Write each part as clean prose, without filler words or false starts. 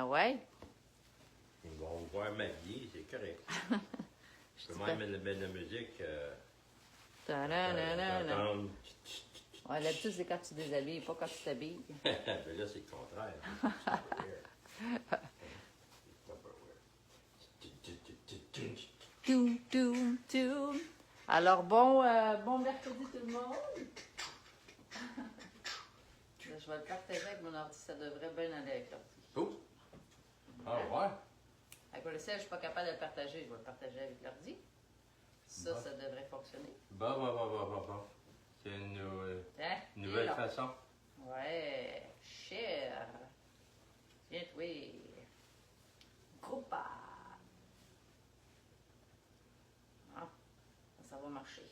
ouais. Ils vont voir m'habiller, c'est correct. Je peux même mettre de la musique. Ta-da-da-da-da. Ouais, l'habitude, c'est quand tu déshabilles, pas quand tu t'habilles. Mais là, c'est le contraire. Toum. Alors, bon mercredi tout le monde. Là, je vais le partager avec mon ordi, ça devrait bien aller avec l'ordi. Oh! Ah ouais? Avec le ciel, je ne suis pas capable de le partager, je vais le partager avec l'ordi. Ça, Bon. ça devrait fonctionner. Bon. C'est une nouvelle façon. Ouais, cher. Viens, oui. Groupe. Ah, ça va marcher.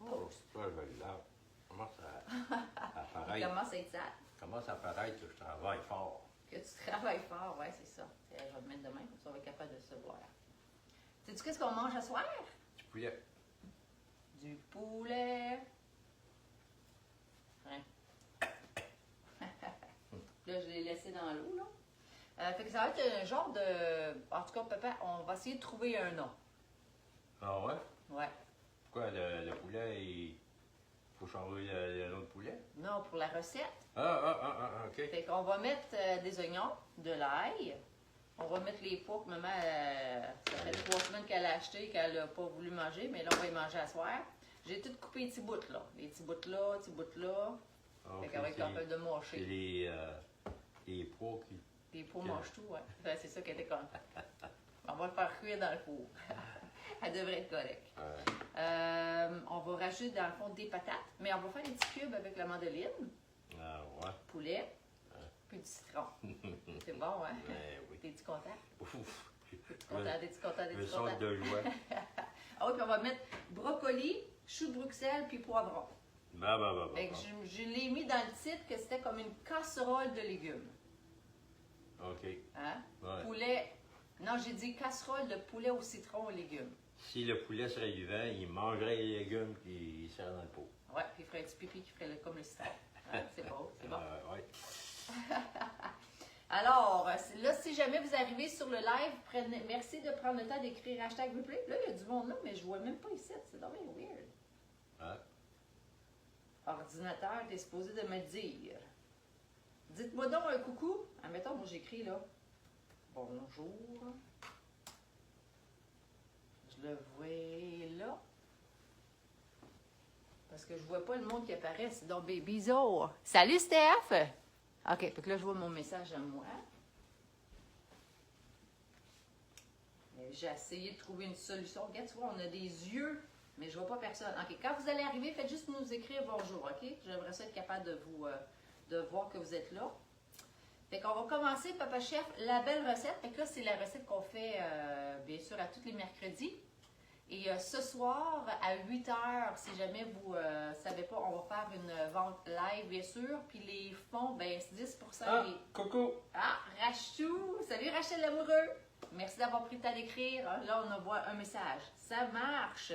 Oh, c'est pas là. Commence à apparaître. Commence à être ça. Commence à apparaître que je travaille fort. Que tu travailles fort, ouais, c'est ça. Je vais te mettre demain, tu vas être capable de se voir. Sais-tu qu'est-ce qu'on mange ce soir? Du poulet. Du poulet. Hein. Là, je l'ai laissé dans l'eau, là. Fait que ça va être un genre de... En tout cas, papa, on va essayer de trouver un nom. Ah ouais? Ouais. Pourquoi le poulet, il faut changer le nom de poulet? Non, pour la recette. OK. Fait qu'on va mettre des oignons, de l'ail. On va mettre les pois que maman, ça fait 3 semaines qu'elle a acheté, qu'elle n'a pas voulu manger, mais là, on va y manger à soir. J'ai tout coupé les petits bouts là. Les petits bouts là, petits bouts là. Fait qu'elle va être capable de C'est mâcher. les pois qui... Les pois mangent tout, ouais. Fait que c'est ça qu'elle était contente. On va le faire cuire dans le four. Elle devrait être correcte. On va rajouter dans le fond des patates, mais on va faire des petits cubes avec la mandoline, Ah ouais? poulet, puis du citron. C'est bon, hein? Ben oui. T'es-tu content? Ouf! T'es-tu content? T'es-tu content? Je me T'es-tu sens content? de joie. Ah oui, puis on va mettre brocoli, chou de Bruxelles, puis poivron. Fait que je l'ai mis dans le titre que c'était comme une casserole de légumes. OK. Hein? Ouais. Poulet. Non, j'ai dit casserole de poulet au citron aux légumes. Si le poulet serait vivant, il mangerait les légumes qui serrent dans le pot. Ouais, puis il ferait un petit pipi qui ferait comme le citron. Hein? C'est beau, c'est bon. Ouais. Alors, là, si jamais vous arrivez sur le live, merci de prendre le temps d'écrire hashtag replay. Là, il y a du monde là, mais je vois même pas ici. C'est dommage weird. Hein? Ordinateur, t'es supposé de me dire. Dites-moi donc un coucou. Admettons, moi j'écris là. Bonjour. Je le vois là. Parce que je vois pas le monde qui apparaît. C'est donc bizarre. Salut Steph! OK, fait que là, je vois mon message à moi. J'ai essayé de trouver une solution. Regarde, tu vois, on a des yeux, mais je vois pas personne. OK, quand vous allez arriver, faites juste nous écrire bonjour, OK? J'aimerais ça être capable de vous de voir que vous êtes là. Fait qu'on va commencer, Papa Chef, la belle recette. Fait que là, c'est la recette qu'on fait, bien sûr, à tous les mercredis. Et ce soir, à 8h, si jamais vous ne savez pas, on va faire une vente live, bien sûr. Puis les fonds, ben c'est 10%. Ah, coucou! Ah, Rachou! Salut Rachel l'amoureux! Merci d'avoir pris le temps d'écrire. Là, on envoie un message. Ça marche!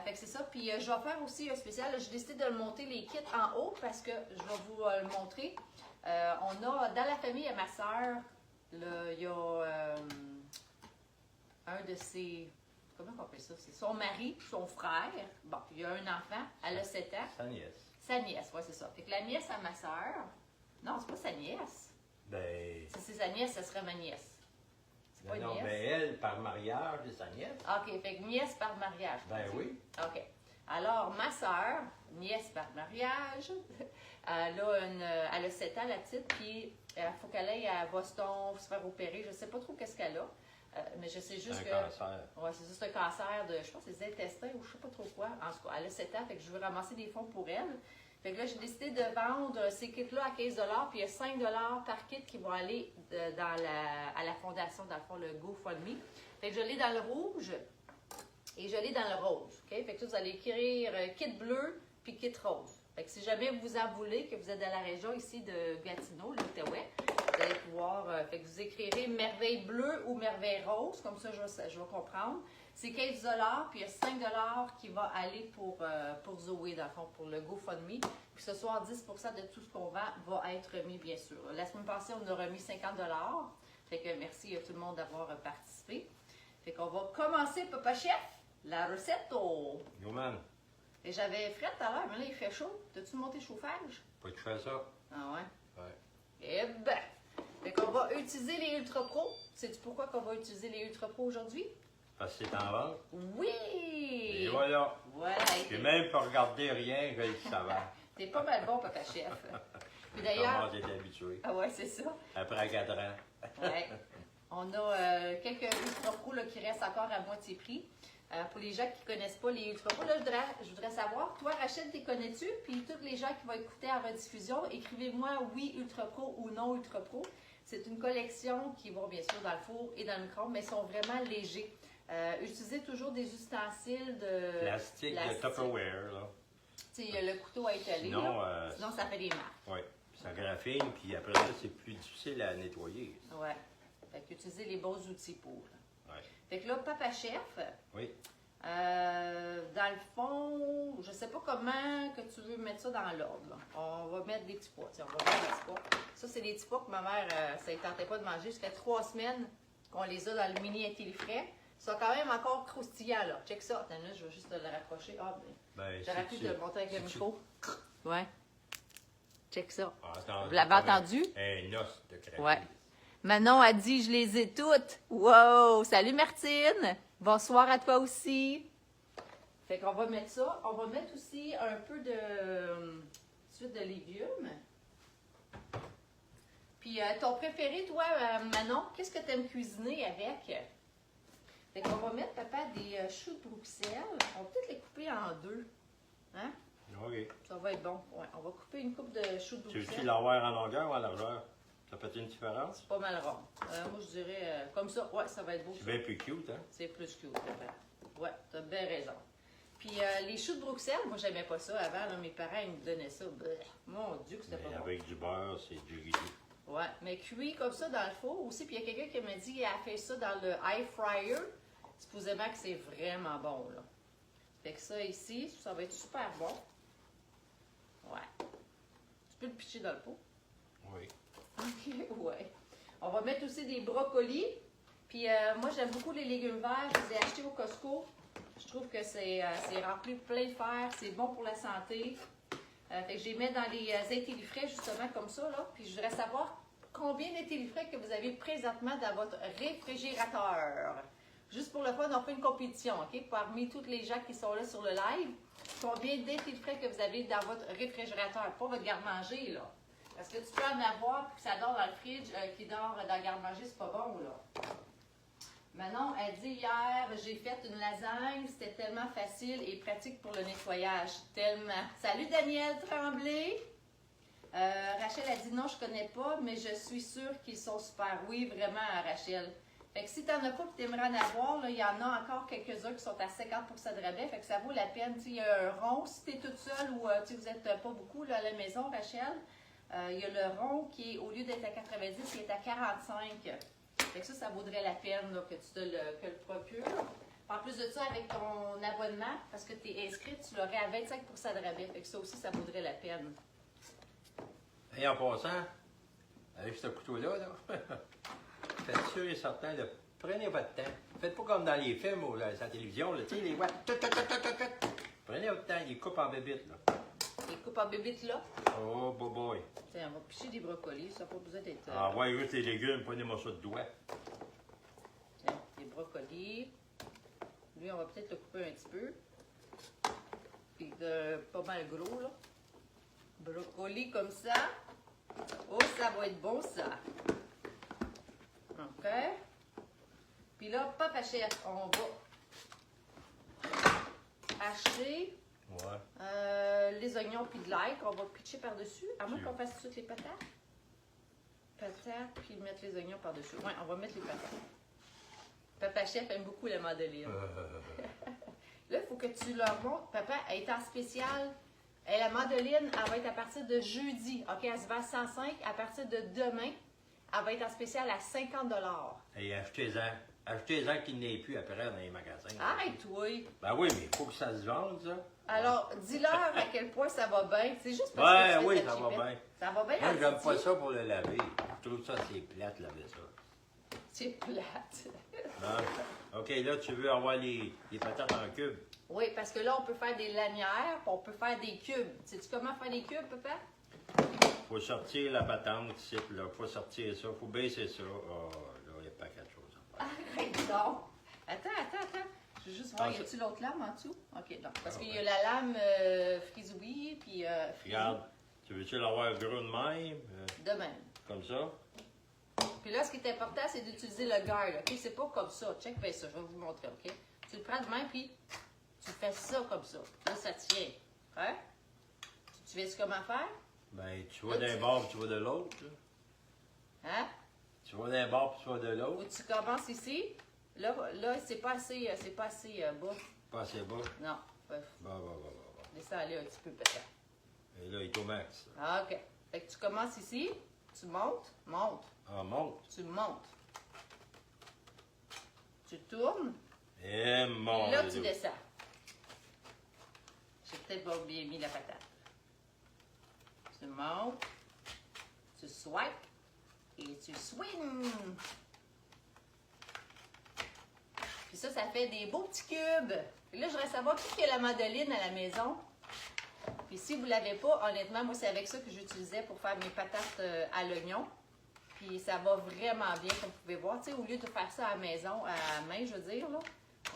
Fait que c'est ça. Puis je vais faire aussi un spécial. J'ai décidé de le monter les kits en haut parce que je vais vous le montrer. On a, dans la famille, à ma soeur, il y a un de ses... Comment on appelle ça? C'est son mari, son frère. Bon, il y a un enfant, elle a 7 ans. Sa nièce. Sa nièce, oui, c'est ça. Fait que la nièce à ma soeur... Non, c'est pas sa nièce. Ben... Si c'est sa nièce, ça serait ma nièce. C'est pas une Non, nièce? ben elle, par mariage, c'est sa nièce. OK, fait que nièce par mariage. Ben oui. OK. Alors, ma soeur, nièce par mariage, elle a 7 ans, la petite, puis il faut qu'elle aille à Boston se faire opérer. Je ne sais pas trop qu'est-ce qu'elle a, mais je sais juste C'est un cancer. Ouais, c'est juste un cancer de, je pense, des intestins ou je ne sais pas trop quoi. En tout cas, elle a 7 ans, fait que je veux ramasser des fonds pour elle. Fait que là, j'ai décidé de vendre ces kits-là à 15 puis il y a 5 par kit qui vont aller à la fondation, dans le fond, le GoFundMe. Fait que je l'ai dans le rouge et je l'ai dans le rose. OK? Fait que vous allez écrire kit bleu puis kit rose. Fait que si jamais vous en voulez, que vous êtes dans la région ici de Gatineau, l'Outaouais, vous allez pouvoir soir. Fait que vous écrirez merveille bleue ou merveille rose, comme ça je vais comprendre. C'est 15 $, puis il y a 5 $ qui va aller pour Zoé, dans le fond, pour le GoFundMe. Puis ce soir, 10 % de tout ce qu'on vend va être remis, bien sûr. La semaine passée, on a remis 50 $. Fait que merci à tout le monde d'avoir participé. Fait qu'on va commencer, Papa Chef, la recette au... Yo, man, Et j'avais fret tout à l'heure, mais là, il fait chaud. T'as-tu monté le chauffage? pas de faire ça. Ah ouais? Ouais. Eh ben! Fait qu'on va utiliser les Ultra Pro. Sais-tu pourquoi qu'on va utiliser les Ultra Pro aujourd'hui? Parce que c'est en vente. Oui! Et voilà. Voilà. J'ai même pas regardé rien, je le savais. T'es pas mal bon, Papa Chef. Puis Comment d'ailleurs... j'étais habitué. Ah ouais, c'est ça. Après 4 ans. Ouais. On a quelques Ultra Pro là, qui restent encore à moitié prix. Pour les gens qui ne connaissent pas les Ultra Pro, là, je voudrais savoir, toi, Rachel, t'es connais-tu? Puis tous les gens qui vont écouter à rediffusion, écrivez-moi oui Ultra Pro ou non Ultra Pro. C'est une collection qui va bien sûr dans le four et dans le micro-ondes, mais ils sont vraiment légers. Utilisez toujours des ustensiles de Plastique de Tupperware, là. Tu sais, le couteau à étaler, Sinon, là. Sinon, ça fait des marques. Oui. Ça graphine, puis après ça, c'est plus difficile à nettoyer. Ouais. Fait qu'utilisez les bons outils pour. Ouais. Fait que là, Papa Chef, Oui. dans le fond, je sais pas comment que tu veux mettre ça dans l'ordre. Là. On va mettre des petits pois. Tiens, on va mettre des petits pois. Ça, c'est des petits pois que ma mère, ça ne tentait pas de manger. Ça fait 3 semaines qu'on les a dans le mini intelli-frais. Ils sont quand même encore croustillants, là. Check ça. Attends, là, je vais juste le rapprocher. Ah, Ben, j'aurais pu te le monter avec le micro. Ouais. Check ça. Attends, Vous l'avez entendu? Un os de craquer. Ouais. Manon a dit, je les ai toutes. Wow! Salut Martine! Bonsoir à toi aussi. Fait qu'on va mettre ça. On va mettre aussi un peu suite de légumes. Puis ton préféré, toi, Manon, qu'est-ce que tu aimes cuisiner avec? Fait qu'on va mettre, papa, des choux de Bruxelles. On va peut-être les couper en 2. Hein? OK. Ça va être bon. Ouais, on va couper une coupe de choux de Tu veux-tu Bruxelles. l'avoir en longueur ou en largeur? Ça fait une différence? C'est pas mal rond. Moi, je dirais comme ça. Ouais, ça va être beau. C'est ça. bien plus cute, hein? C'est plus cute, papa. Ouais, t'as bien raison. Puis les choux de Bruxelles, moi, j'aimais pas ça avant. Là, mes parents, ils me donnaient ça. Bleh. Mon Dieu, que c'était Mais pas bon. avec du beurre, c'est du riz. Ouais, mais cuit comme ça dans le four aussi. Puis il y a quelqu'un qui m'a dit qu'il a fait ça dans le air fryer. Supposément que c'est vraiment bon, là. Fait que ça ici, ça va être super bon. Ouais. Tu peux le pitcher dans le pot. Oui. Ok, ouais. On va mettre aussi des brocolis. Puis moi, j'aime beaucoup les légumes verts. Je les ai achetés au Costco. Je trouve que c'est rempli de plein de fer. C'est bon pour la santé. Fait que je les mets dans les intellifrais, justement, comme ça, là. Puis je voudrais savoir combien d'intellifrais que vous avez présentement dans votre réfrigérateur. Juste pour le fun, on fait une compétition, OK? Parmi tous les gens qui sont là sur le live, combien d'intellifrais que vous avez dans votre réfrigérateur? Pas votre garde-manger, là. Parce que tu peux en avoir, puis que ça dort dans le fridge, qui dort dans le garde-manger, c'est pas bon, là. Manon, elle dit hier, j'ai fait une lasagne, c'était tellement facile et pratique pour le nettoyage. Tellement. Salut Daniel Tremblay. Rachel a dit non, je connais pas, mais je suis sûre qu'ils sont super. Oui, vraiment, Rachel. Fait que si tu n'en as pas et tu aimerais en avoir, il y en a encore quelques-uns qui sont à 50% de rabais. Fait que ça vaut la peine. Il y a un rond, si tu es toute seule ou vous n'êtes pas beaucoup là, à la maison, Rachel, il y a le rond qui, au lieu d'être à 90, qui est à 45. Fait que ça vaudrait la peine là, que tu te le procures. En plus de ça, avec ton abonnement, parce que tu es inscrite, tu l'aurais à 25% de rabais. Fait que ça aussi, ça vaudrait la peine. Et en passant, avec ce couteau-là, faites sûr et certain, là, prenez votre temps. Faites pas comme dans les films ou la télévision, là, tu sais, les watts. Prenez votre temps, les coupes en bébites, là. Les coupes en bébite là. Oh, boy. Tiens, on va picher des brocolis, ça n'a pas besoin d'être. Ah, ouais, juste les légumes, prenez-moi ça de doigt. Tiens, des brocolis. Lui, on va peut-être le couper un petit peu. Puis pas mal gros, là. Brocoli comme ça. Oh, ça va être bon, ça. OK. Puis là, Papa Chef, on va hacher les oignons puis de l'ail qu'on va pitcher par-dessus. À moins qu'on fasse toutes les patates. Patates, puis mettre les oignons par-dessus. Ouais, on va mettre les patates. Papa Chef aime beaucoup la mandoline. Là, il faut que tu leur montres. Papa, elle est en spécial. La mandoline, elle va être à partir de jeudi. OK, elle se vend 105. À partir de demain, elle va être en spécial à 50 $. Et achetez-en. Achetez-en qu'il n'y ait plus après dans les magasins. Arrête-toi! Ben oui, mais il faut que ça se vende, ça. Alors, dis-leur à quel point ça va bien. C'est juste parce Ouais, que tu oui, fais ta ça va chipette. bien. Ça va bien, Moi, la j'aime pas Titi? ça pour le laver. Je trouve ça, c'est plate, laver ça. C'est plate. Non? OK, là, tu veux avoir les patates en cubes. Oui, parce que là, on peut faire des lanières, puis on peut faire des cubes. Sais-tu comment faire des cubes, papa? Faut sortir la patente ici, là. Faut sortir ça. Faut baisser ça. Oh, là, il n'y a pas quelque chose à faire. Arrête donc! Attends. Je veux juste voir, Ah, y a-tu l'autre lame en dessous? OK, non. Parce Ah, qu'il y ouais. a la lame frisouille, puis frisou. Regarde, tu veux-tu l'avoir gros de même? De même. Comme ça? Puis là, ce qui est important, c'est d'utiliser le guard, OK? C'est pas comme ça. Check bien ça, je vais vous montrer, OK? Tu le prends de même, puis tu fais ça comme ça. Là, ça tient. Hein? Tu sais comment faire? Ben, tu vas d'un bord puis tu vas de l'autre. Là. Hein? Tu vas d'un bord puis tu vas de Ou l'autre. tu commences ici. Là c'est pas assez bas. Pas assez bas. Non. Bah. Laisse aller un petit peu peut-être. Et là, il est au max. Ah, OK. Fait que tu commences ici, tu montes, Ah, monte. tu montes. Tu tournes, Eh, mon et là, tu Dieu. descends. J'ai peut-être pas bien mis la patate. Tu montes, tu swipes, et tu swings. Puis ça fait des beaux petits cubes. Et là, je voudrais savoir qui a la mandoline à la maison. Puis si vous ne l'avez pas, honnêtement, moi, c'est avec ça que j'utilisais pour faire mes patates à l'oignon. Puis ça va vraiment bien, comme vous pouvez voir. Tu sais, au lieu de faire ça à la maison, à la main, je veux dire, là,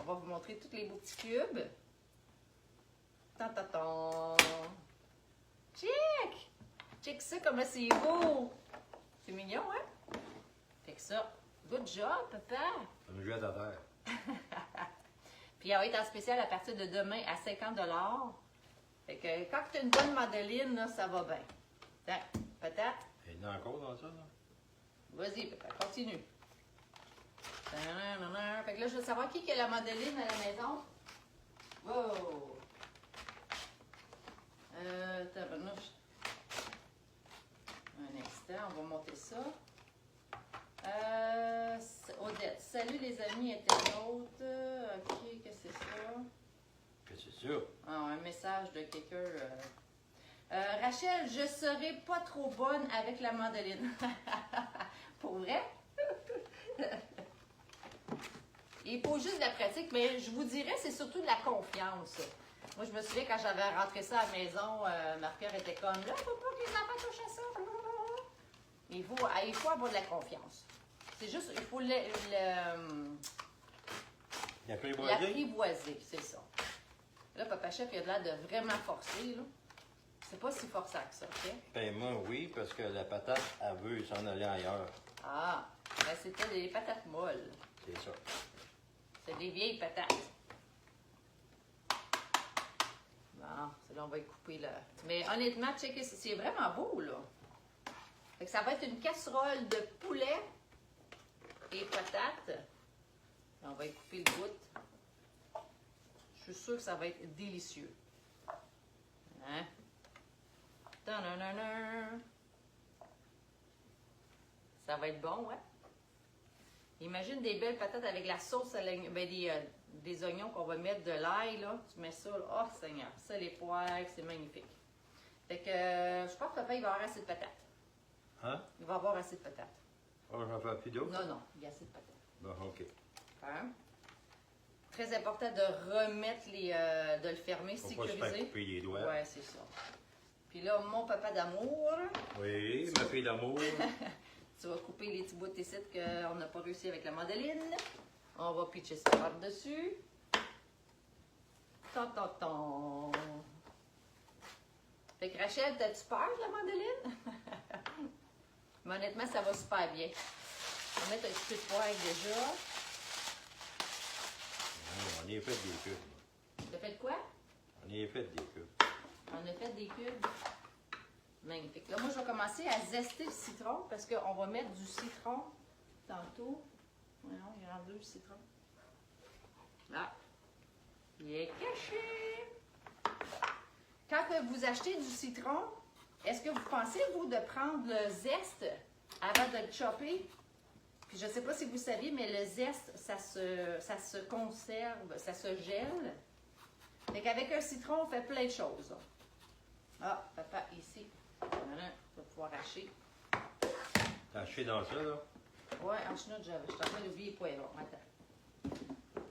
on va vous montrer tous les beaux petits cubes. Tant. Check! Check ça, comment c'est beau! C'est mignon, hein? Fait que ça, good job, papa! Ça me jette à terre. Puis elle va être en spécial à partir de demain à 50 $. Fait que quand tu as une bonne mandoline, là, ça va bien. Tiens, patate. Il y en a encore dans ça, là? Vas-y, papa, continue. Fait que là, je veux savoir qui a la mandoline à la maison. Wow! Tabarnouche. Un instant, on va monter ça. Odette, salut les amis internautes. OK, qu'est-ce que c'est ça? Qu'est-ce que c'est ça? Ah, un message de quelqu'un. Rachel, je serai pas trop bonne avec la mandoline. Pour vrai? Il faut juste de la pratique, mais je vous dirais, c'est surtout de la confiance. Moi, je me souviens quand j'avais rentré ça à la maison, Marc-Pierre était comme là, faut pas que les enfants touchent à ça. Il faut avoir de la confiance. C'est juste, il faut l'apprivoiser, c'est ça. Là, Papa Chef, il a l'air de vraiment forcer, là. C'est pas si forçant que ça, OK? Ben, moi, oui, parce que la patate, elle veut s'en aller ailleurs. Ah, ben c'était des patates molles. C'est ça. C'est des vieilles patates. Bon, là, on va y couper là. Mais honnêtement, checkez, c'est vraiment beau, là. Fait que ça va être une casserole de poulet et patates. On va y couper le bout. Je suis sûre que ça va être délicieux. Hein? Ta-na-na-na. Ça va être bon, ouais? Imagine des belles patates avec la sauce à l'oignon, ben des oignons qu'on va mettre de l'ail, là. Tu mets ça, là. Oh, Seigneur. Ça, les poires, c'est magnifique. Fait que je pense que papa, il va avoir assez de patates. Hein? Il va avoir assez de patates. Oh, j'en fais plus d'eau? Non, il y a assez de patates. Bon, OK. Hein? Très important de remettre de le fermer, Faut pas se faire sécuriser. couper les doigts. Ouais, c'est ça. Puis là, mon papa d'amour, Oui, ma fille d'amour. tu vas couper les petits bouts de sites qu'on n'a pas réussi avec la mandoline. On va pitcher ça par-dessus. Tant. Fait que Rachel, t'as-tu peur de la mandoline? Mais honnêtement, ça va super bien. On va mettre un petit peu de poivre déjà. On y a fait des cubes. T'as fait quoi? On y a fait des cubes. On a fait des cubes. Magnifique. Là, moi, je vais commencer à zester le citron parce qu'on va mettre du citron tantôt. Voyons, il y en a deux, le citron. Là. Il est caché. Quand que vous achetez du citron, est-ce que vous pensez, vous, de prendre le zeste avant de le chopper, puis je ne sais pas si vous saviez, mais le zeste, ça se conserve, ça se gèle. Fait qu'avec un citron, on fait plein de choses. Là. Ah, papa, ici. Voilà, on va pouvoir hacher. T'as haché dans ça, là? Ouais, en chenoute, je suis en train d'oublier les poivrons. Attends.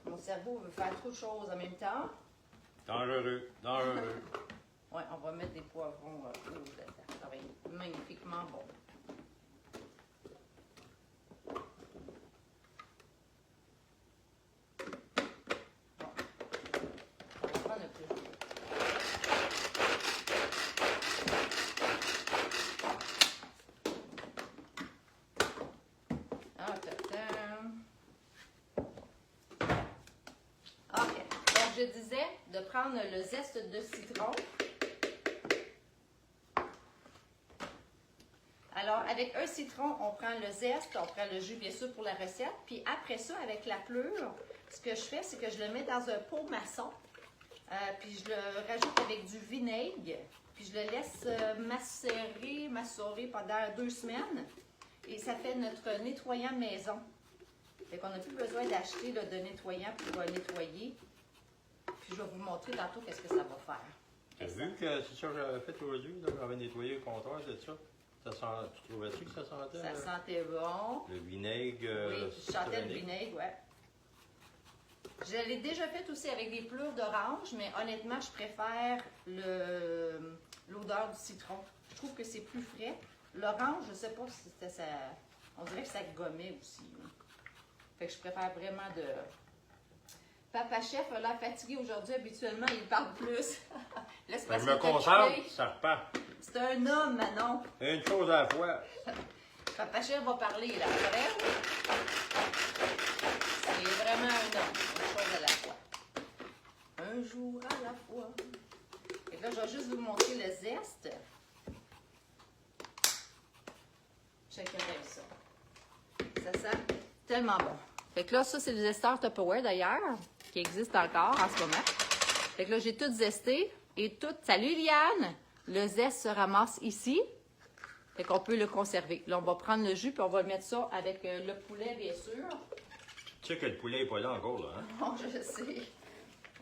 Mon cerveau veut faire trop de choses en même temps. Dangereux, dangereux. Ouais, on va mettre des poivrons rouges dedans. Ça va être magnifiquement bon. Bon. On va prendre un peu de OK. Donc, je disais de prendre le zeste de citron. Alors, avec un citron, on prend le zeste, on prend le jus, bien sûr, pour la recette. Puis après ça, avec la pleure, ce que je fais, c'est que je le mets dans un pot maçon. Puis je le rajoute avec du vinaigre. Puis je le laisse macérer pendant 2 semaines. Et ça fait notre nettoyant maison. Fait qu'on n'a plus besoin d'acheter de nettoyant pour nettoyer. Puis je vais vous montrer tantôt qu'est-ce que ça va faire. T'as vu que c'est ça que j'avais fait aujourd'hui? J'avais nettoyé le comptoir, c'est ça? Tu trouvais-tu que ça sentait? Ça sentait bon. Le vinaigre. Oui, je sentais le vinaigre, ouais. Je l'ai déjà fait aussi avec des pleurs d'orange, mais honnêtement, je préfère l'odeur du citron. Je trouve que c'est plus frais. L'orange, je ne sais pas si c'était ça. On dirait que ça gommait aussi. Hein. Fait que je préfère vraiment de. Papa Chef a l'air fatigué aujourd'hui. Habituellement, il parle plus. Là, c'est parce Je me qu'il est concentre, occupé. ça repart. C'est un homme, Manon. Une chose à la fois. Papa Chef va parler, là, vrai? C'est vraiment un homme. Une chose à la fois. Un jour à la fois. Et là, je vais juste vous montrer le zeste. Chacun aime ça. Ça sent tellement bon. Fait que là, ça, c'est le zesteur Tupperware, d'ailleurs, qui existe encore en ce moment. Fait que là, j'ai tout zesté et tout... Salut, Liane! Le zeste se ramasse ici. Fait qu'on peut le conserver. Là, on va prendre le jus puis on va le mettre ça avec le poulet, bien sûr. Tu sais que le poulet n'est pas là encore, là, hein? Bon, je sais.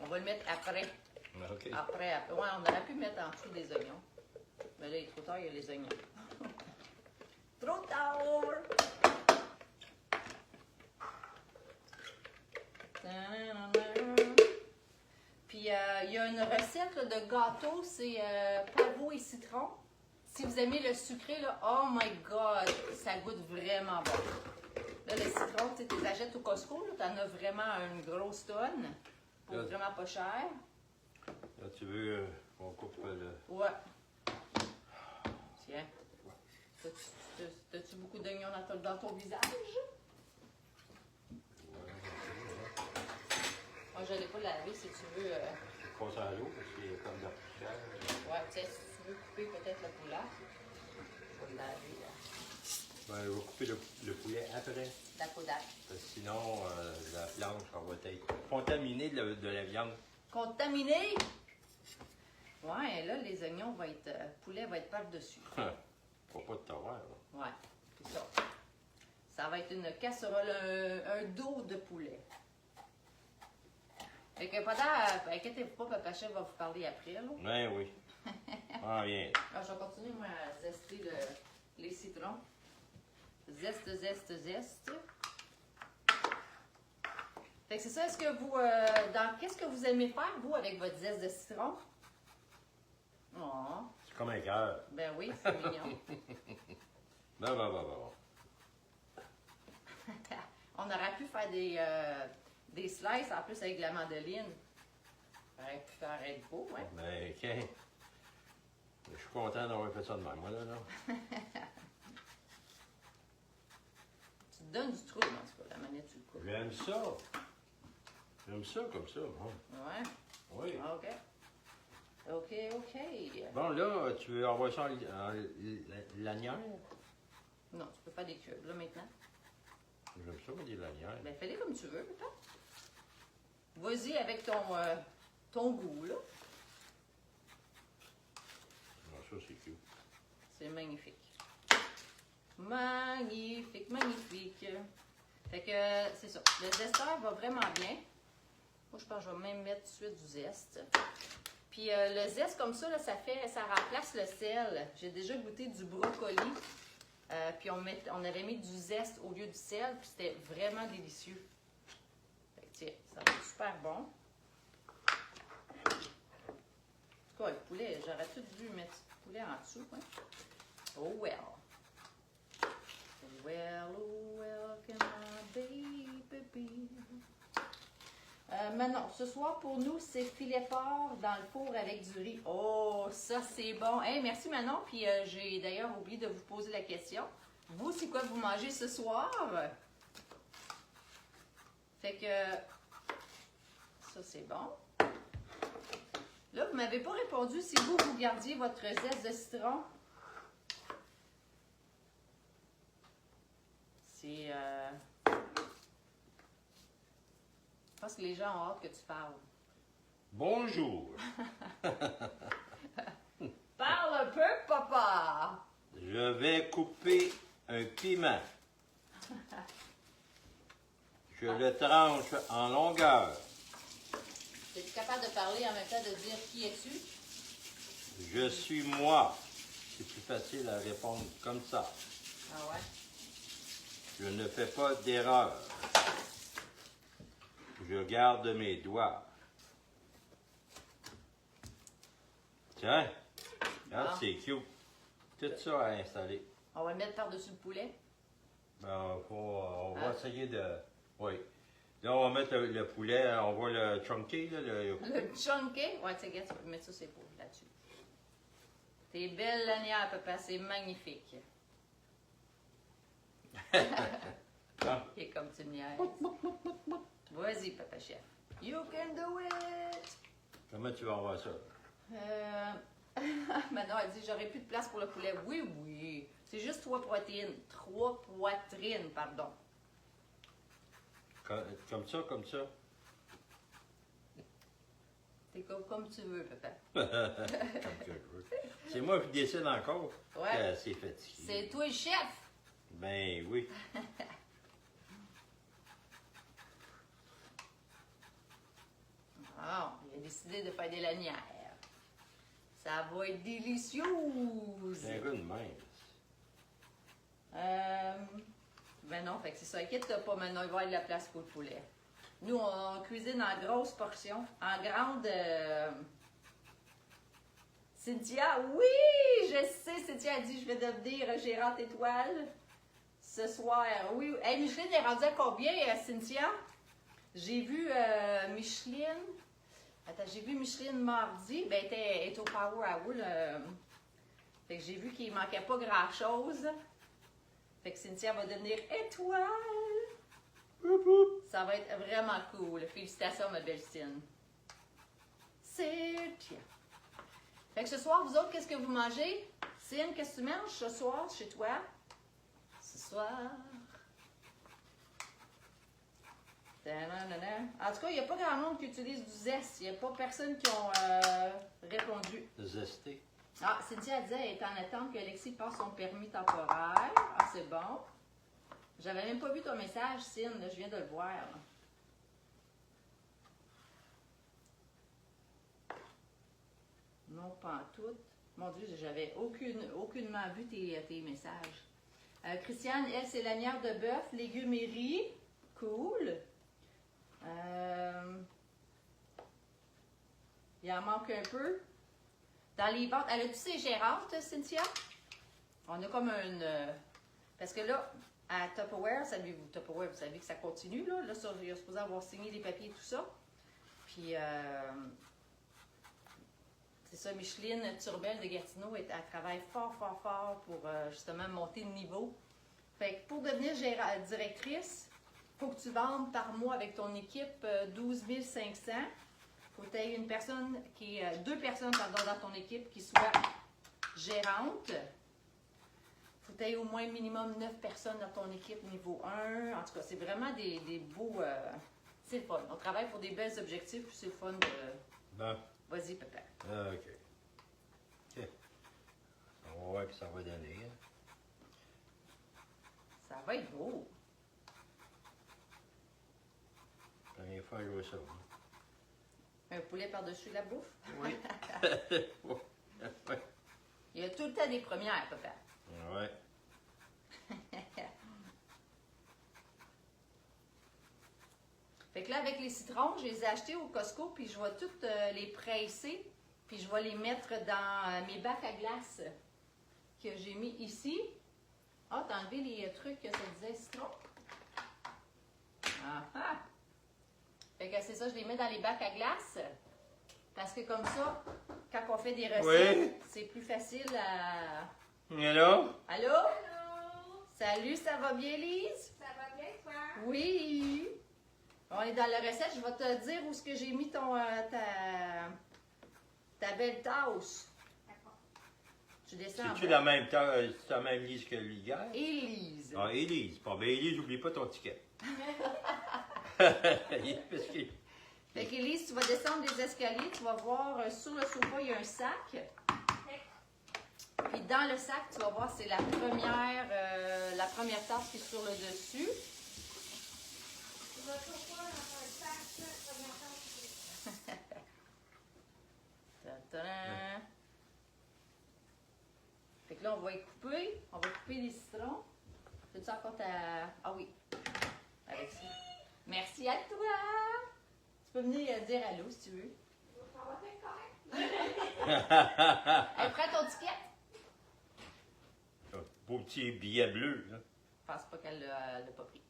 On va le mettre après. OK. Après. Ouais, on aurait pu mettre en dessous des oignons. Mais là, il est trop tard, il y a les oignons. Trop tard! Puis, il y a une recette là, de gâteau, c'est pavot et citron. Si vous aimez le sucré, là, oh my God, ça goûte vraiment bon. Là, le citron, tu les achètes au Costco, tu en as vraiment une grosse tonne pour Là, vraiment pas cher. Là, tu veux qu'on coupe le... Ouais. Tiens. T'as-tu beaucoup d'oignons dans ton visage? Moi, je n'allais pas laver si tu veux. Passe à l'eau parce qu'il y a comme de la poussière. Ouais, tu sais, si tu veux couper peut-être le poulet, je vais le laver là. Ben, je vais couper le poulet après. La poudre. Parce que sinon, la planche, ça va être contaminée de la viande. Contaminé? Ouais, là, les oignons vont être. Poulet va être par-dessus. Faut pas de t'avoir, là. Ouais, c'est ça. Ça va être une casserole, un dos de poulet. Fait que pendant. Inquiétez-vous pas, Papa Chef va vous parler après, là. Ben oui. Ah, bien. Alors, je vais continuer, moi, à zester les citrons. Zeste, zeste, zeste. Fait que c'est ça, est-ce que vous. Qu'est-ce que vous aimez faire, vous, avec votre zeste de citron? Oh. C'est comme un cœur. Ben oui, c'est mignon. Ben. On aurait pu faire des slices en plus avec de la mandoline. On aurait pu faire être beau, ouais. Ben, OK. Je suis content d'avoir fait ça de même, moi, là. Tu te donnes du trouble, en tout cas, la manette, tu le coupes. J'aime ça. J'aime ça comme ça, moi. Ouais. Oui. OK. OK. Bon, là, tu veux envoyer ça en lanière? Non, tu peux faire des cubes, là, maintenant. J'aime ça, moi, des lanières. Ben, fais-les comme tu veux, peut-être. Vas-y avec ton goût, là. Non, ça, c'est cute. C'est magnifique. Magnifique. magnifique, magnifique. Fait que c'est ça. Le zesteur va vraiment bien. Moi, je pense que je vais même mettre tout de suite du zeste. Puis le zeste comme ça, là, ça remplace le sel. J'ai déjà goûté du brocoli. Puis on avait mis du zeste au lieu du sel. Puis c'était vraiment délicieux. Fait que tiens, ça va être super bon. En tout cas, le poulet, j'aurais tout dû mettre le poulet en dessous. Hein? Oh well. Well, oh well, can my baby be? Maintenant, ce soir pour nous, c'est filet fort dans le four avec du riz. Oh, ça c'est bon. Hey, merci Manon. Puis j'ai d'ailleurs oublié de vous poser la question. Vous, c'est quoi vous mangez ce soir? Fait que ça c'est bon. Là, vous ne m'avez pas répondu si vous gardiez votre zeste de citron. C'est... Je pense que les gens ont hâte que tu parles. Bonjour. Parle un peu, papa! Je vais couper un piment. Je le tranche en longueur. Es-tu capable de parler en même temps de dire qui es-tu? Je suis moi. C'est plus facile à répondre comme ça. Ah ouais? Je ne fais pas d'erreur. Je garde mes doigts. Tiens, regarde, Ah. c'est cute. Tout ça à installer. On va le mettre par-dessus le poulet. Ben, on va essayer de... Oui. Là, on va mettre le poulet, on va le chunker. Là, Le chunké? Ouais, tu sais, tu peux mettre ça, c'est beau, là-dessus. T'es belle lanière, papa, c'est magnifique. Ah. Il est comme tu me niaises. Vas-y, papa chef. You can do it! Comment tu vas avoir ça? Maintenant, elle dit, j'aurais plus de place pour le poulet. Oui, oui. C'est juste 3 protéines. 3 poitrines, pardon. Comme ça, comme ça? C'est comme tu veux, papa. Comme que je veux. C'est moi qui décide encore. Ouais. C'est fatigué. C'est toi le chef! Ben oui. Ah, il a décidé de faire des lanières. Ça va être délicieux! C'est un gars de même. Ben non, fait que c'est ça. Inquiète-toi pas, maintenant, il va y avoir de la place pour le poulet. Nous, on cuisine en grosses portions, en grande... Cynthia, oui! Je sais, Cynthia a dit, je vais devenir gérante étoile ce soir. Oui, hey, Micheline est rendue à combien, Cynthia? J'ai vu Micheline... Attends, j'ai vu Micheline mardi. Ben, elle est au Power Hour. Fait que j'ai vu qu'il manquait pas grand-chose. Fait que Cynthia va devenir étoile. Ça va être vraiment cool. Félicitations, ma belle Cynthia. Cynthia. Fait que ce soir, vous autres, qu'est-ce que vous mangez? Cynthia, qu'est-ce que tu manges ce soir chez toi? Ce soir... En tout cas, il n'y a pas grand monde qui utilise du zeste. Il n'y a pas personne qui ont répondu. Zesté. Ah, Cynthia disait qu'elle est en attente que Alexis passe son permis temporaire. Ah, c'est bon. J'avais même pas vu ton message, Cynthia. Là, je viens de le voir. Là. Non, pas en tout. Mon Dieu, j'avais aucunement vu tes messages. Christiane, elle, c'est lanière de bœuf, légumes et riz. Cool. Il en manque un peu. Dans les ventes, elle a-tu ses gérantes, Cynthia? On a comme une... parce que là, à Tupperware, Tupperware, vous savez que ça continue, là. Là, il est supposé avoir signé les papiers et tout ça. Puis, c'est ça, Micheline Turbel de Gatineau, elle travaille fort, fort, fort pour justement monter le niveau. Fait que pour devenir directrice, il faut que tu vendes par mois avec ton équipe 12 500. Il faut que tu aies une personne deux personnes dans ton équipe qui soient gérantes. Il faut que tu aies au moins minimum 9 personnes dans ton équipe niveau 1. En tout cas, c'est vraiment des beaux... c'est le fun. On travaille pour des belles objectifs, puis c'est le fun de... Bon. Vas-y, papa. OK. On va voir que ça va donner. Hein. va être beau. Première fois que je vois ça. Un poulet par-dessus la bouffe. Oui. Il y a tout le temps des premières, papa. Ouais. Fait que là, avec les citrons, je les ai achetés au Costco, puis je vais toutes les presser, puis je vais les mettre dans mes bacs à glace que j'ai mis ici. Ah, t'as enlevé les trucs que ça disait citron? Ah ah! Fait que c'est ça, je les mets dans les bacs à glace, parce que comme ça, quand on fait des recettes, Oui. c'est plus facile à... Allô? Allô? Allô? Salut, ça va bien, Lise? Ça va bien, toi? Oui! On est dans la recette, je vais te dire où est-ce que j'ai mis ton, ta belle tasse. D'accord. Tu descends en C'est-tu bas. la même liste que l'hier? Élise. Ah, Élise. Bon, ben Élise, n'oublie pas ton ticket. Parce que... Fait qu'Élise, tu vas descendre les escaliers, tu vas voir sur le sofa, il y a un sac. Puis dans le sac, tu vas voir, c'est la première tasse qui est sur le dessus. Tu vas toujours dans un sac, ça, première chose. Ta-ta-da. Fait que là, on va y couper. On va couper les citrons. Fais-tu encore ta... Ah oui. Avec ça. Merci à toi. Tu peux venir dire allô si tu veux. Ça va bien correct? Hey, prends ton ticket. Un beau petit billet bleu, là. Je pense pas qu'elle l'a pas pris.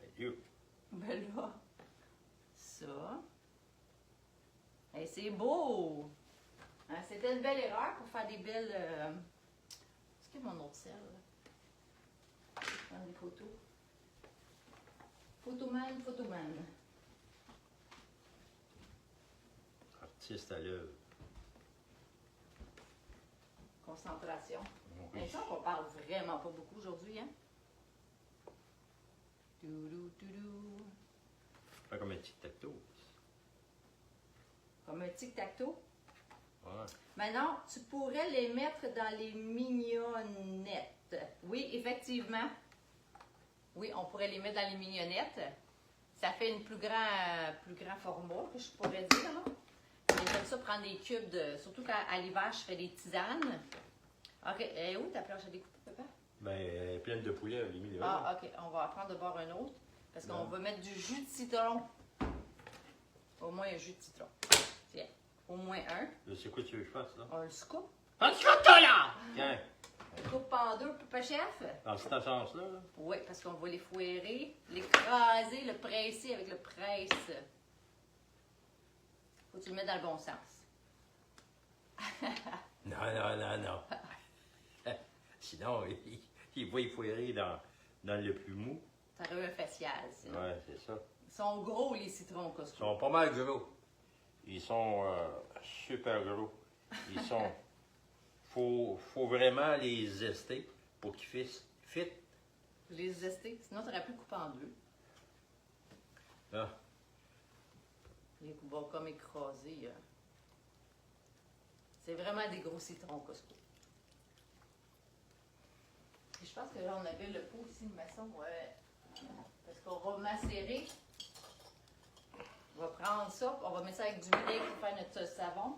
Ben, Dieu. Ben là, ça. Hey, c'est beau! Hein, c'était une belle erreur pour faire des belles... Est-ce qu'il y a mon autre sel? Là? Prendre des photos. Photoman, photoman. Artiste à l'œuvre. Concentration. Oui. Mais ça qu'on parle vraiment pas beaucoup aujourd'hui, hein? Doudou, doudou. Pas comme un tic-tac-toe. Comme un tic-tac-toe. Ouais. Maintenant, tu pourrais les mettre dans les mignonnettes. Oui, effectivement. Oui, on pourrait les mettre dans les mignonnettes. Ça fait une plus grand format, que je pourrais dire. Là. Mais j'aime ça prendre des cubes de... Surtout qu'à l'hiver, je fais des tisanes. OK. Et où ta planche à découper, papa? Ben, elle est pleine de poulet, elle est mise là. Ah, OK. On va apprendre de boire un autre. Parce qu'on Ouais. va mettre du jus de citron. Au moins un jus de citron. Tiens. Au moins un. Là, c'est quoi tu veux que je fasse, là? On le scoop. Un scoop-toi, là! Tiens, Coupe en deux, papa chef. dans ce sens-là, là. Oui, parce qu'on va les fouetter, l'écraser, le presser avec le presse. Faut que tu le mettes dans le bon sens. Non. Sinon, il va y foirer dans le plus mou. Ça aurait un facial, sinon. Ouais, c'est ça. Ils sont gros, les citrons, Ils Costco. sont pas mal gros. Ils sont super gros. Ils sont... faut vraiment les zester pour qu'ils fit. Je les zestais, sinon tu aurais pu couper en deux. Là. Les vont comme écraser. C'est vraiment des gros citrons, Costco. Et je pense que là, on avait le pot ici, de maçon, ouais. Parce qu'on va macérer. On va prendre ça, on va mettre ça avec du vinaigre pour faire notre savon.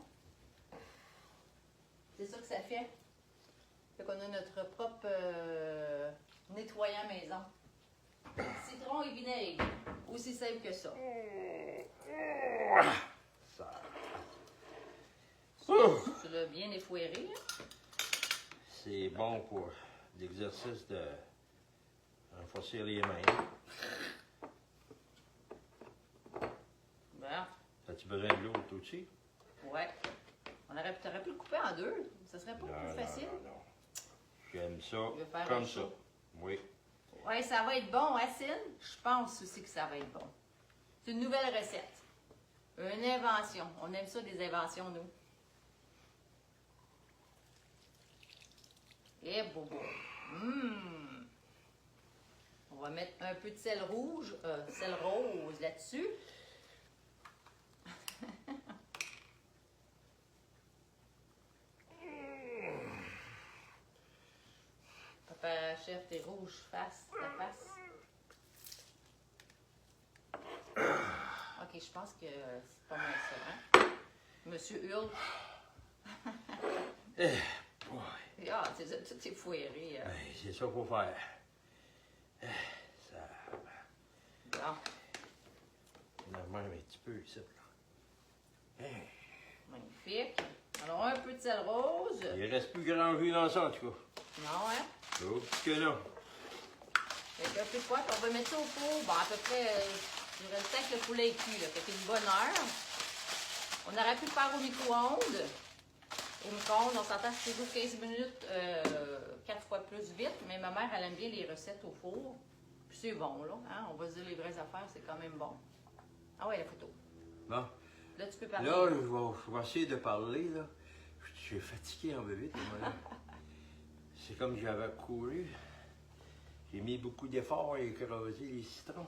C'est ça que ça fait. Fait qu'on a notre propre nettoyant maison. Citron et vinaigre. Aussi simple que ça. Ça. Tu l'as bien effouéré, hein? C'est bon pour l'exercice de renforcer les mains. Bon, As-tu besoin de l'eau aussi? ouais. T'aurais pu le couper en deux. Ça serait pas plus facile. Non. J'aime ça Je vais faire comme un ça. show. Oui. Ouais, ça va être bon, Acine. Je pense aussi que ça va être bon. C'est une nouvelle recette. Une invention. On aime ça, des inventions, nous. Et bobo. On va mettre un peu de sel rouge, sel rose là-dessus. Papa chef, t'es rouge face, ta face. Ok, je pense que c'est pas mal ça, hein? Monsieur hurle. Ouais. Ah, tout est foiré. Ben, c'est ça qu'il faut faire. Ça... Bon, On a même un petit peu ici. Là. magnifique. Alors, un peu de sel rose. Il reste plus grand jus dans ça, en tout cas. Non, hein? Oh, que non. Avec un peu de poivre, on va mettre ça au four. Bon, à peu près, il reste que le poulet est cuit, là. Fait une bonne heure. On aurait pu le faire au micro-ondes. Au micro-ondes, on s'entend c'est toujours 15 minutes, 4 fois plus vite. Mais ma mère, elle aime bien les recettes au four. Puis c'est bon, là. Hein? On va se dire les vraies affaires, c'est quand même bon. Ah ouais, la photo. Bon. Là, tu peux parler. Là, je vais essayer de parler, là. Je suis fatigué en bébé, moi, là. C'est comme si j'avais couru. J'ai mis beaucoup d'efforts à écraser les citrons.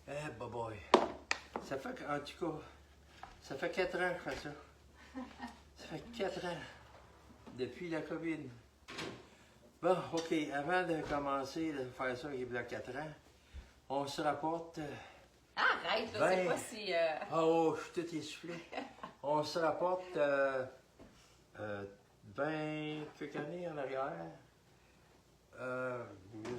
Eh, boy. Ça fait, en tout cas, ça fait 4 ans que je fais ça. Ça fait 4 ans. Depuis la COVID. Bon, OK, avant de commencer à faire ça, il y a 4 ans, on se rapporte... Arrête, là, c'est pas si... Oh, je suis tout essoufflé. On se rapporte 20 quelques années en arrière.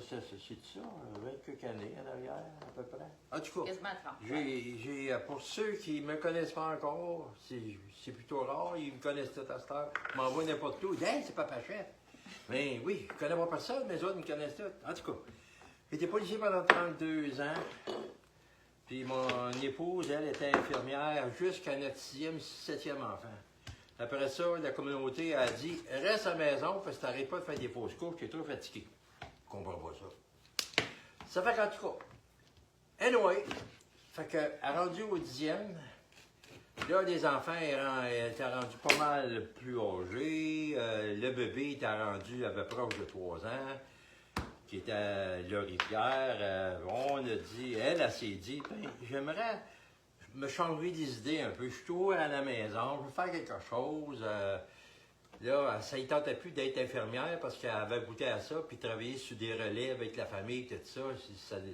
C'est ça, 20 quelques années en arrière, à peu près. En tout cas, Quasiment 30. pour ceux qui ne me connaissent pas encore, c'est plutôt rare, ils me connaissent tout à cette heure. Ils m'envoient n'importe où. Ils disent, hey, c'est Papa Chef. Mais oui, je ne connais pas personne, mais les autres me connaissent tous. En tout cas, j'étais policier pendant 32 ans. Puis mon épouse, elle, était infirmière jusqu'à notre 6e, 7e enfant. Après ça, la communauté a dit « Reste à la maison parce que t'arrêtes pas de faire des fausses couches, tu es trop fatigué. » Je comprends pas ça. Ça fait qu'en tout cas, anyway, fait que, rendu au 10e, là, les enfants étaient rendus pas mal plus âgés. Le bébé était rendu à peu près proche de 3 ans. Qui était à Laurivière, on a dit, elle s'est dit, ben, j'aimerais me changer des idées un peu. Je suis toujours à la maison, je veux faire quelque chose. Là, ça ne tentait plus d'être infirmière parce qu'elle avait goûté à ça, puis travailler sur des relais avec la famille, tout ça,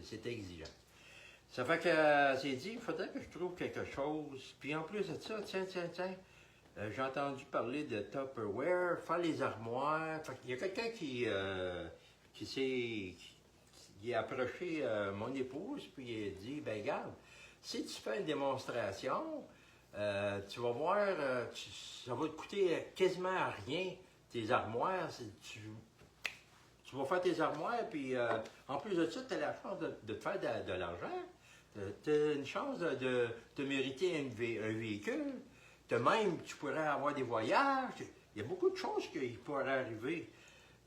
c'était exigeant. Ça fait qu'elle s'est dit, il faudrait que je trouve quelque chose. Puis en plus de ça, tiens, j'ai entendu parler de Tupperware, faire les armoires. Fait qu'il y a quelqu'un qui a approché mon épouse, puis il a dit, ben regarde, si tu fais une démonstration, tu vas voir, ça va te coûter quasiment à rien, tes armoires. Tu vas faire tes armoires, puis en plus de ça, tu as la chance de te faire de l'argent. Tu as une chance de mériter un véhicule. Tu pourrais avoir des voyages. Il y a beaucoup de choses qui pourraient arriver.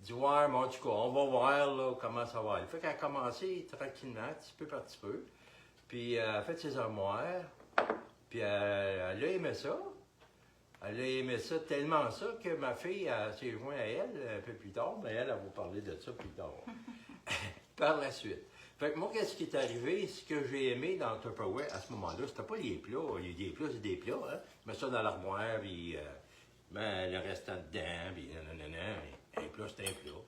Dit, ouais, mais en tout cas, on va voir là, comment ça va aller. Fait qu'elle a commencé tranquillement, petit peu par petit peu. Puis elle a fait ses armoires. Puis elle a aimé ça. Elle a aimé ça tellement ça que ma fille s'est jointe à elle un peu plus tard. Mais elle va vous parler de ça plus tard. Par la suite. Fait que moi, qu'est-ce qui est arrivé? Ce que j'ai aimé dans Tupperware à ce moment-là, c'était pas les plats. Il y a des plats, c'est des plats. Hein? Je mets ça dans l'armoire, puis le restant dedans, puis nanana. Un plat, c'est un plat.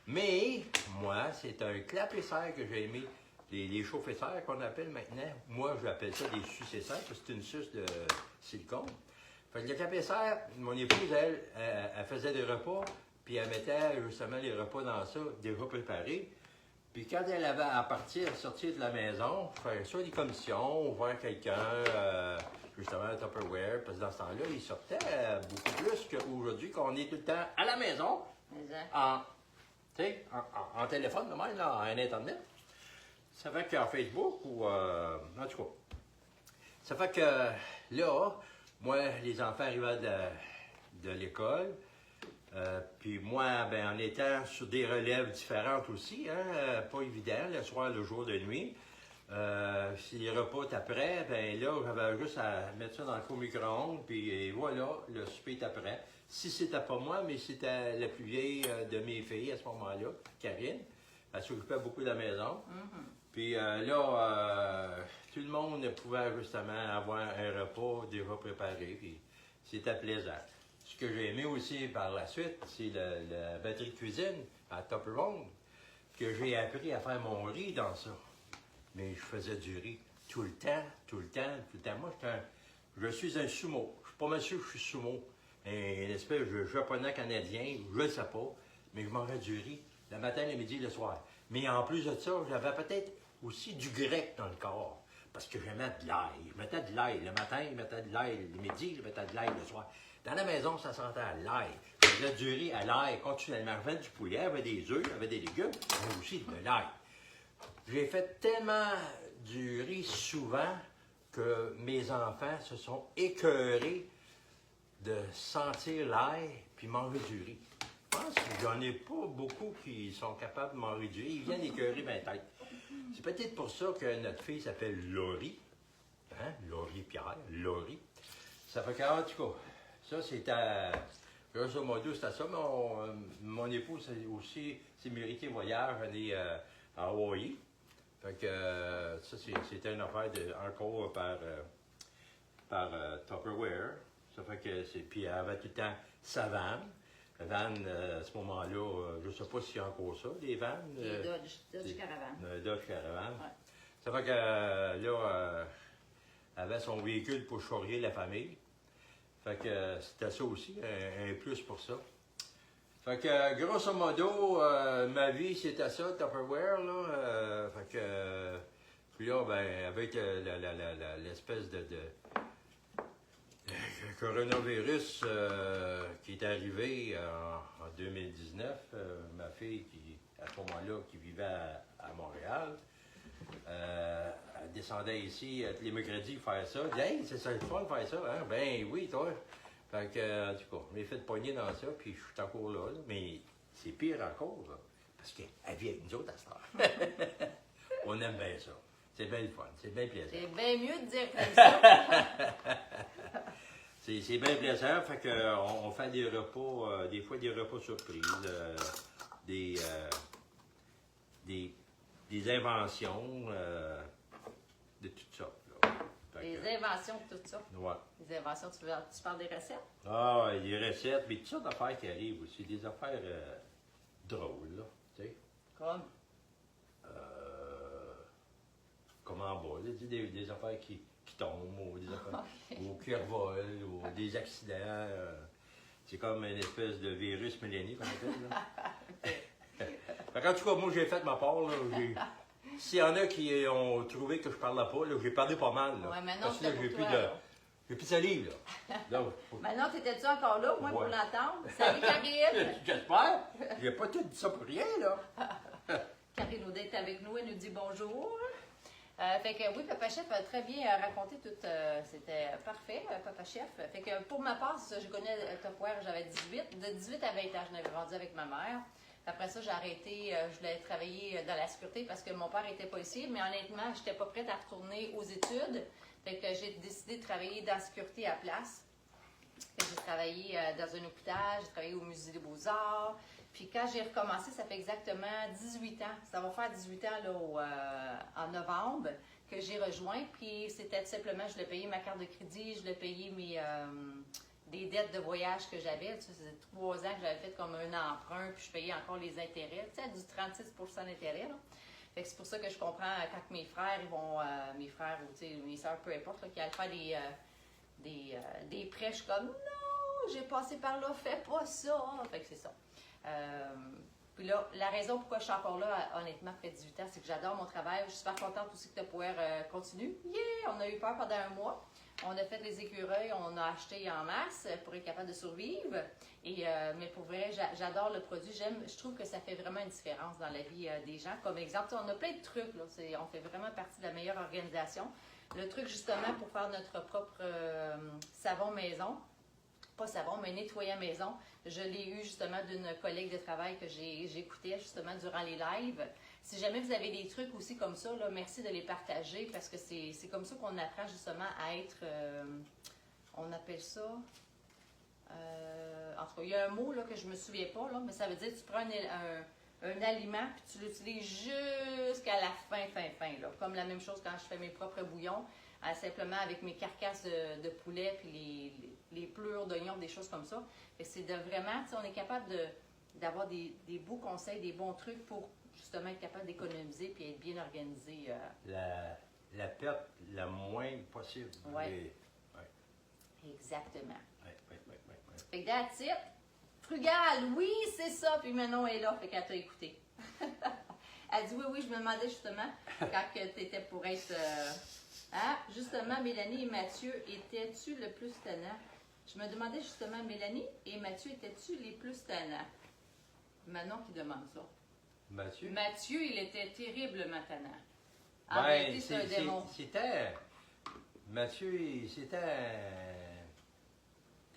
Mais, moi, c'est un clap-et-serre que j'ai aimé. Les chauffe-serres qu'on appelle maintenant. Moi, j'appelle ça des suce-serres parce que c'est une suce de silicone. Fait que le clap-et-serre, mon épouse, elle faisait des repas, puis elle mettait justement les repas dans ça, déjà préparés. Puis quand elle avait à sortir de la maison, faire soit des commissions, ou voir quelqu'un, justement à Tupperware, parce que dans ce temps-là, il sortait beaucoup plus qu'aujourd'hui, qu'on est tout le temps à la maison, en téléphone, de même, là, en Internet. Ça fait qu'en Facebook, ou en tout cas. Ça fait que là, moi, les enfants arrivaient de l'école. Puis moi, ben, en étant sur des relèves différentes aussi, hein, pas évident, le soir, le jour, de nuit. Si les repas étaient prêts, ben là, j'avais juste à mettre ça dans le four micro-ondes, puis voilà, le souper était prêt. Si c'était pas moi, mais c'était la plus vieille de mes filles à ce moment-là, Karine. Elle s'occupait beaucoup de la maison. Puis là, tout le monde pouvait justement avoir un repas déjà préparé, puis c'était plaisant. Ce que j'ai aimé aussi par la suite, c'est la batterie de cuisine à Tupperware. que j'ai appris à faire mon riz dans ça. Mais je faisais du riz tout le temps, tout le temps, tout le temps. Moi, je suis un sumo. Je suis pas mal sûr que je suis sumo. Une espèce de japonais-canadien, je ne sais pas, mais je mangeais du riz le matin, le midi, le soir. Mais en plus de ça, j'avais peut-être aussi du grec dans le corps, parce que j'aimais de l'ail. Je mettais de l'ail le matin, je mettais de l'ail le midi, je mettais de l'ail le soir. Dans la maison, ça sentait à l'ail. Je faisais du riz à l'ail continuellement. Je faisais du poulet, avec des œufs, avec des légumes, mais aussi de l'ail. J'ai fait tellement du riz souvent que mes enfants se sont écœurés de sentir l'ail puis manger du riz. Je pense que j'en ai pas beaucoup qui sont capables de manger du riz. Ils viennent écœurer ma tête. C'est peut-être pour ça que notre fille s'appelle Laurie. Hein? Laurie Pierre, Laurie. Ça fait qu'en tout cas, ça c'était, grosso modo, c'était ça. Mon épouse aussi s'est mérité voyage, aller à Hawaï. Fait que ça, c'était une affaire encore par Tupperware. Ça fait que c'est. Puis elle avait tout le temps sa vanne. La vanne, à ce moment-là, je ne sais pas s'il y a encore ça, des vannes. Les Dodge Caravan. Dodge Caravan. Ouais. Ça fait que là, elle avait son véhicule pour charrier la famille. Fait que c'était ça aussi, un plus pour ça. Fait que, grosso modo, ma vie, c'était ça, Tupperware, là. Fait que, puis là, ben, avec l'espèce de coronavirus qui est arrivé en 2019, ma fille, à ce moment-là, qui vivait à Montréal, elle descendait ici tous les mercredis faire ça. Elle dit, hey, c'est ça le fun de faire ça, hein? Ben oui, toi. Fait que, en tout cas, je m'ai fait pogner dans ça, puis je suis encore là, mais c'est pire encore, là, parce qu'elle vit avec nous autres à cette heure. On aime bien ça. C'est bien le fun, c'est bien plaisant. C'est bien mieux de dire comme ça. C'est bien plaisant, fait qu'on fait des repas, des fois des repas surprises, des inventions de toutes sortes. Là. Des inventions de toutes sortes. Ouais. Des inventions, tu parles des recettes? Ah, ouais, des recettes, mais toutes sortes d'affaires qui arrivent aussi, des affaires drôles, là, tu sais. Comme? Comme en bas, là, des affaires qui tombent, ou des affaires, ou qui revolent, ou des accidents. C'est comme une espèce de virus millénique qu'on appelle, là. Fait qu'en tout cas, moi, j'ai fait ma part, là. S'il y en a qui ont trouvé que je parlais pas, là, j'ai parlé pas mal, là. Ouais, maintenant, parce que là, c'est j'ai pour plus toi, de... là. J'ai plus de salive, là. Maintenant, t'étais-tu encore là, au moins, pour Ouais. l'entendre? Salut, Karine! J'espère. J'ai pas tout dit ça pour rien, là. Karine Audet est avec nous, elle nous dit bonjour. Fait que oui, Papa Chef a très bien raconté tout. C'était parfait, Papa Chef. Fait que pour ma part, je connais Tupperware, j'avais 18. De 18 à 20 ans, je l'avais vendu avec ma mère. Après ça, j'ai arrêté, je voulais travailler dans la sécurité parce que mon père n'était pas ici, mais honnêtement, je n'étais pas prête à retourner aux études. Fait que j'ai décidé de travailler dans la sécurité à place. J'ai travaillé dans un hôpital, j'ai travaillé au Musée des Beaux-Arts. Puis quand j'ai recommencé, ça fait exactement 18 ans. Ça va faire 18 ans là, en novembre que j'ai rejoint. Puis c'était tout simplement, je voulais payer ma carte de crédit, je voulais payer des dettes de voyage que j'avais. Tu sais, ça faisait 3 ans que j'avais fait comme un emprunt, puis je payais encore les intérêts. Tu sais, du 36 % d'intérêt. Là. Fait que c'est pour ça que je comprends quand mes frères, ils vont, mes frères ou tu sais, mes soeurs, peu importe, là, qui allaient faire des prêts, je suis comme non, j'ai passé par là, fais pas ça. Fait que c'est ça. Puis là, la raison pourquoi je suis encore là, honnêtement, après 18 ans, c'est que j'adore mon travail. Je suis super contente aussi que Tupperware continue. Yeah! On a eu peur pendant un mois. On a fait les écureuils, on a acheté en masse pour être capable de survivre. Mais pour vrai, j'adore le produit. Je trouve que ça fait vraiment une différence dans la vie des gens. Comme exemple, on a plein de trucs. Là, on fait vraiment partie de la meilleure organisation. Le truc, justement, pour faire notre propre savon maison, pas savon, mais nettoyant maison. Je l'ai eu justement d'une collègue de travail que j'écoutais justement durant les lives. Si jamais vous avez des trucs aussi comme ça, là, merci de les partager parce que c'est comme ça qu'on apprend justement à être, on appelle ça, en tout cas, il y a un mot là, que je ne me souviens pas, là, mais ça veut dire que tu prends un aliment puis tu l'utilises jusqu'à la fin, là. Comme la même chose quand je fais mes propres bouillons. Simplement avec mes carcasses de poulet puis les plures d'oignons, des choses comme ça. C'est de vraiment, on est capable d'avoir des beaux conseils, des bons trucs pour justement être capable d'économiser puis être bien organisé. La perte la moindre possible. Ouais. Et- Exactement. ouais. Fait que that's it. Frugal, oui, c'est ça. Puis Manon est là, fait qu'elle t'a écouté. Elle dit oui, je me demandais justement quand tu étais pour être. Justement, Mélanie et Mathieu, étais-tu le plus tannant? Je me demandais justement, Mélanie et Mathieu, étais-tu les plus tannants? Manon qui demande ça. Mathieu? Mathieu, il était terriblement tannant. En Ben, réalité, c'est un démon. c'était. Mathieu, c'était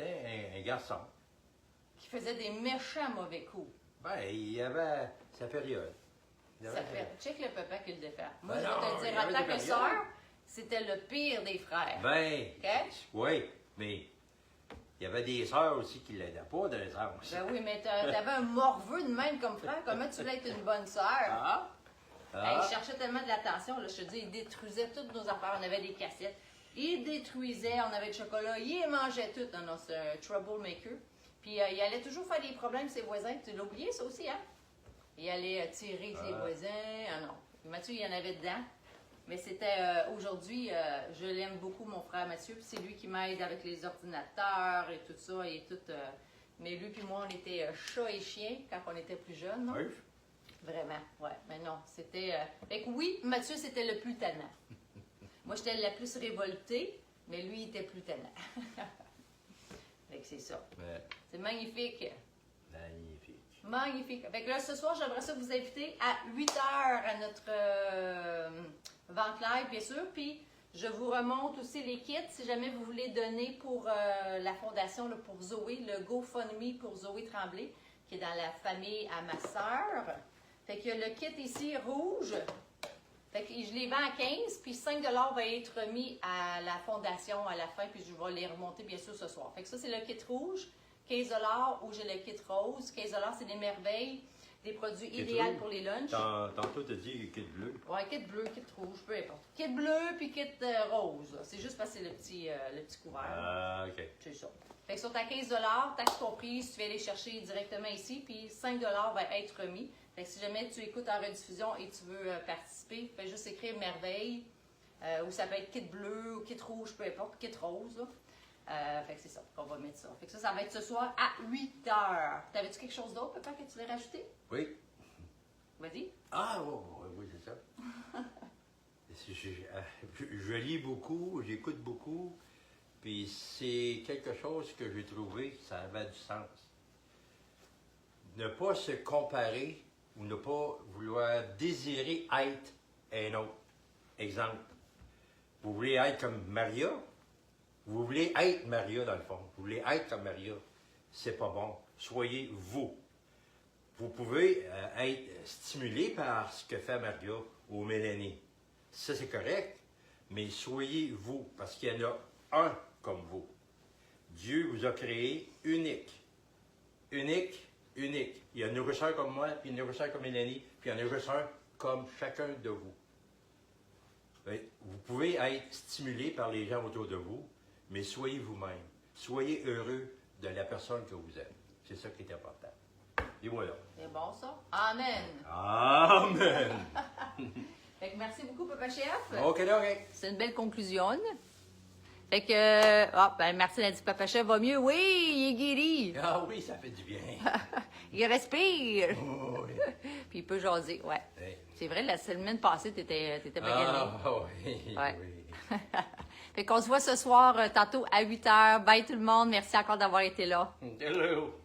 un garçon. Qui faisait des méchants mauvais coups. Ben, il avait sa période. Ça fait. Check le papa qui le défend. Moi, Ben je non, vais te il dire, y en avait tant des que périodes. sœur, c'était le pire des frères. Ben, OK? oui, mais il y avait des sœurs aussi qui l'aidaient pas, des sœurs aussi. Ben oui, mais t'avais un morveux de même comme frère. Comment tu voulais être une bonne sœur? Ah! Hey, il cherchait tellement de l'attention. Là, je te dis, il détruisait toutes nos affaires. On avait des cassettes. Il détruisait, on avait du chocolat. Il mangeait tout. Non, c'est un troublemaker. Puis il allait toujours faire des problèmes avec ses voisins. Tu l'as oublié, ça aussi, hein? Il allait tirer ses voisins. Ah non. Mathieu, il y en avait dedans. Mais c'était aujourd'hui, je l'aime beaucoup, mon frère Mathieu. Puis c'est lui qui m'aide avec les ordinateurs et tout ça. Et tout, mais lui puis moi, on était chat et chien quand on était plus jeunes. Non? Oui. Vraiment, ouais. Mais non, c'était. Fait que oui, Mathieu, c'était le plus tannant. Moi, j'étais la plus révoltée, mais lui, il était plus tannant. Fait que c'est ça. Mais, C'est magnifique. magnifique. Magnifique. Fait que là, ce soir, j'aimerais ça vous inviter à 8 h à notre vente live, bien sûr. Puis, je vous remonte aussi les kits si jamais vous voulez donner pour la fondation, là, pour Zoé, le GoFundMe pour Zoé Tremblay, qui est dans la famille à ma sœur. Fait que le kit ici, rouge. Fait que je les vends à 15, puis 5 $ va être remis à la fondation à la fin, puis je vais les remonter bien sûr ce soir. Fait que ça, c'est le kit rouge. 15 $ ou j'ai le kit rose. 15 $, c'est des merveilles, des produits idéaux rouge. pour les lunchs. Tantôt, tu as dit kit bleu. Ouais, kit bleu, kit rouge, peu importe. Kit bleu puis kit rose. C'est juste parce que c'est le petit couvert. Ah, OK. C'est ça. Fait que sont à 15 $, taxe comprise, tu vas aller chercher directement ici, puis 5 $ va être remis. Fait que si jamais tu écoutes en rediffusion et tu veux participer, fais juste écrire merveille, ou ça peut être kit bleu, ou kit rouge, peu importe, kit rose. Là. Fait que c'est ça qu'on va mettre ça. Fait que ça va être ce soir à 8 h. T'avais-tu quelque chose d'autre, papa, que tu voulais rajouter? Oui. Vas-y. Ah, oui, c'est ça. Je lis beaucoup, j'écoute beaucoup, puis c'est quelque chose que j'ai trouvé que ça avait du sens. Ne pas se comparer ou ne pas vouloir désirer être un autre. Exemple, vous voulez être comme Maria, vous voulez être Maria dans le fond, vous voulez être comme Maria, c'est pas bon. Soyez vous. Vous pouvez être stimulé par ce que fait Maria ou Mélanie. Ça, c'est correct, mais soyez vous, parce qu'il y en a un comme vous. Dieu vous a créé unique. Unique, unique. Il y a une nourrisseur comme moi, puis une nourrisseur comme Mélanie, puis il y en a une nourrisseur comme chacun de vous. Vous pouvez être stimulé par les gens autour de vous, mais soyez vous-même. Soyez heureux de la personne que vous êtes. C'est ça qui est important. Et voilà. C'est bon, ça? Amen. Amen! Fait que merci beaucoup, Papa Chef. OK, OK. C'est une belle conclusion. Fait que, ben Martine a dit, Papa Chef va mieux. Oui, il est guéri. Ah oui, ça fait du bien. Il respire. Oh, oui. Puis il peut jaser, ouais. Hey. C'est vrai, la semaine passée, t'étais magané. Ah oui, Ouais. oui. Fait qu'on se voit ce soir, tantôt à 8 h. Bye tout le monde. Merci encore d'avoir été là. Hello.